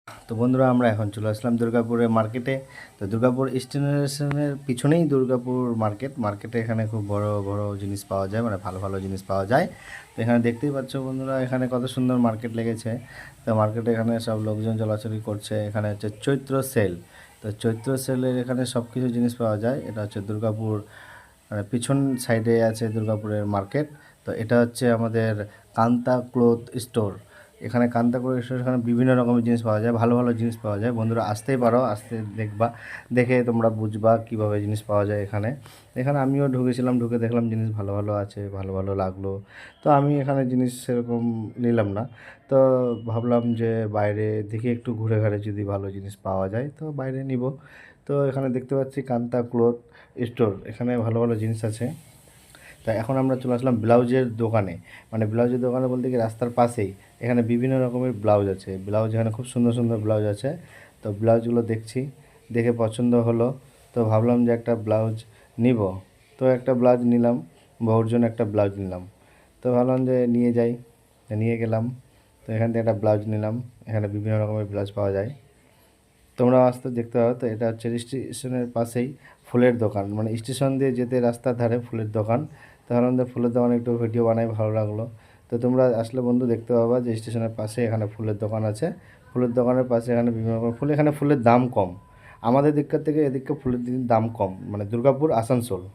তো বন্ধুরা আমরা এখন চলে আসলাম দুর্গাপুরের মার্কেটে। তো দুর্গাপুর স্টেশনের পিছনেই দুর্গাপুর মার্কেটে এখানে খুব বড় বড় জিনিস পাওয়া যায়, মানে ভালো ভালো জিনিস পাওয়া যায়। তো এখানে দেখতেই পাচ্ছ বন্ধুরা, এখানে কত সুন্দর মার্কেট লেগেছে। তো মার্কেটে এখানে সব লোকজন চলাচলি করছে। এখানে হচ্ছে চৈত্র সেল। তো চৈত্র সেলের এখানে সব কিছু জিনিস পাওয়া যায়। এটা হচ্ছে দুর্গাপুর মানে পিছন সাইডে আছে দুর্গাপুরের মার্কেট। তো এটা হচ্ছে আমাদের কান্তা ক্লথ স্টোর। এখানে কান্তা ক্লথ স্টোর, এখানে বিভিন্ন রকমের জিনিস পাওয়া যায়, ভালো ভালো জিনিস পাওয়া যায়। বন্ধুরা আসতেই পারো, আসতে দেখবা, দেখে তোমরা বুঝবা কীভাবে জিনিস পাওয়া যায় এখানে। এখানে আমিও ঢুকেছিলাম, ঢুকে দেখলাম জিনিস ভালো ভালো আছে, ভালো ভালো লাগলো। তো আমি এখানে জিনিস সেরকম নিলাম না। তো ভাবলাম যে বাইরে দেখি একটু ঘুরে ঘাড়ে যদি ভালো জিনিস পাওয়া যায় তো বাইরে নিব। তো এখানে দেখতে পাচ্ছি কান্তা ক্লথ স্টোর, এখানে ভালো ভালো জিনিস আছে। তাই এখন আমরা চলে আসলাম ব্লাউজের দোকানে। মানে ব্লাউজের দোকানে বলতে কি রাস্তার পাশেই এখানে বিভিন্ন রকমের ব্লাউজ আছে। ব্লাউজ এখানে খুব সুন্দর সুন্দর ব্লাউজ আছে। তো ব্লাউজগুলো দেখছি, দেখে পছন্দ হলো। তো ভাবলাম যে একটা ব্লাউজ নিব। তো একটা ব্লাউজ নিলাম, বউর জন্য একটা ব্লাউজ নিলাম। তো ভাবলাম যে নিয়ে যাই, নিয়ে গেলাম। তো এখান থেকে একটা ব্লাউজ নিলাম। এখানে বিভিন্ন রকমের ব্লাউজ পাওয়া যায়, তোমরা আসতে দেখতে পাবে। তো এটা হচ্ছে স্টেশনের পাশেই ফুলের দোকান, মানে স্টেশন দিয়ে যেতে রাস্তার ধারে ফুলের দোকান। তাহলে আমাদের ফুলের দোকানে একটু ভিডিও বানাই, ভালো লাগলো। তো তোমরা আসলে বন্ধু দেখতে পাবা যে স্টেশনের পাশে এখানে ফুলের দোকান আছে। ফুলের দোকানের পাশে এখানে বিভিন্ন রকম ফুল, এখানে ফুলের দাম কম। আমাদের দিককার থেকে এদিকে ফুলের দাম কম, মানে দুর্গাপুর আসানসোল।